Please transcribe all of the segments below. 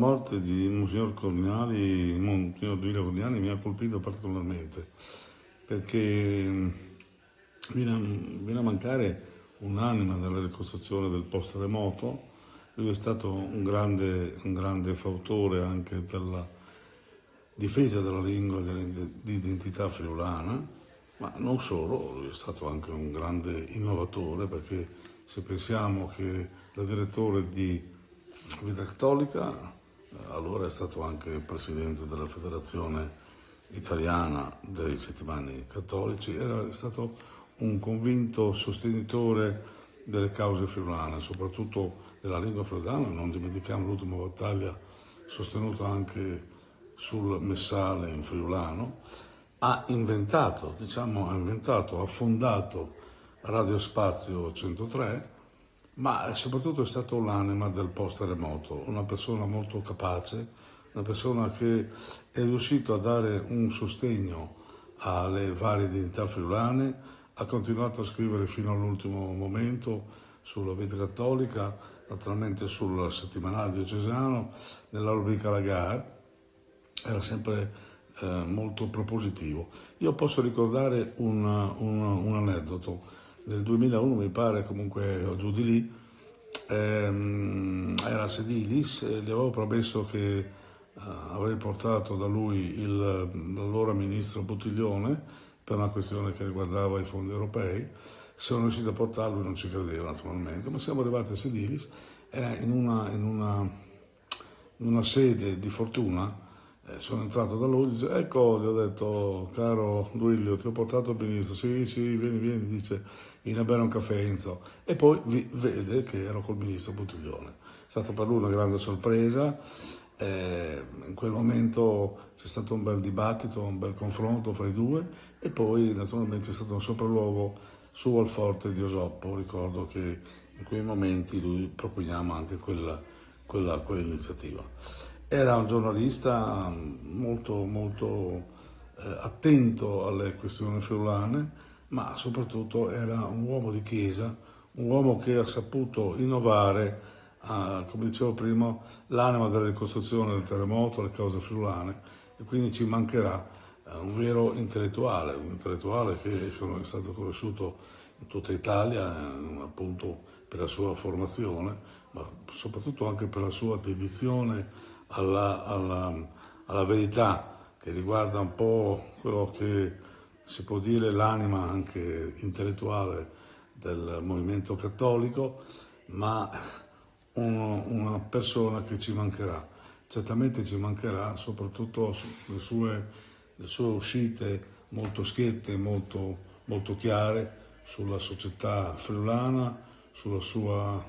morte di Monsignor Corniali, Monsignor Duilio Corniali, mi ha colpito particolarmente, perché viene a mancare un'anima nella ricostruzione del post-terremoto. Lui è stato un grande fautore anche della difesa della lingua e di identità friulana, ma non solo, lui è stato anche un grande innovatore, perché se pensiamo che da direttore di Vita Cattolica, allora è stato anche presidente della Federazione Italiana dei Settimani Cattolici, era stato un convinto sostenitore delle cause friulane, soprattutto della lingua friulana. Non dimentichiamo l'ultima battaglia sostenuta anche sul Messale in friulano. Ha fondato Radio Spazio 103, ma soprattutto è stato l'anima del post-terremoto, una persona molto capace, una persona che è riuscito a dare un sostegno alle varie identità friulane, ha continuato a scrivere fino all'ultimo momento sulla Vita Cattolica, naturalmente sul settimanale diocesano, nella rubrica La Gare, era sempre molto propositivo. Io posso ricordare un aneddoto. Nel 2001 mi pare, comunque giù di lì, era a Sedilis, gli avevo promesso che avrei portato da lui l'allora ministro Buttiglione per una questione che riguardava i fondi europei. Sono riuscito a portarlo, non ci credeva naturalmente, ma siamo arrivati a Sedilis, era in una sede di fortuna. Sono entrato da lui, dice, ecco, gli ho detto, caro Duilio, ti ho portato il ministro, sì, vieni, dice, vieni a bere un caffè, Enzo. E poi vede che ero col ministro Buttiglione. È stata per lui una grande sorpresa, in quel momento c'è stato un bel dibattito, un bel confronto fra i due, e poi naturalmente c'è stato un sopralluogo su al forte di Osoppo. Ricordo che in quei momenti lui proponiamo anche quell'iniziativa. Era un giornalista molto attento alle questioni friulane, ma soprattutto era un uomo di chiesa, un uomo che ha saputo innovare, come dicevo prima, l'anima della ricostruzione del terremoto, le cause friulane, e quindi ci mancherà un vero intellettuale, un intellettuale che è stato conosciuto in tutta Italia, appunto per la sua formazione, ma soprattutto anche per la sua dedizione alla verità, che riguarda un po' quello che si può dire l'anima anche intellettuale del movimento cattolico, ma una persona che ci mancherà. Certamente ci mancherà, soprattutto le sue uscite molto schiette, molto chiare sulla società friulana, sul suo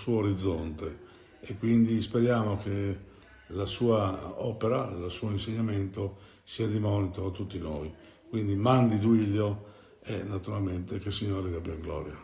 orizzonte. E quindi speriamo che la sua opera, il suo insegnamento sia di monito a tutti noi. Quindi mandi Duilio e naturalmente che il Signore abbia gloria.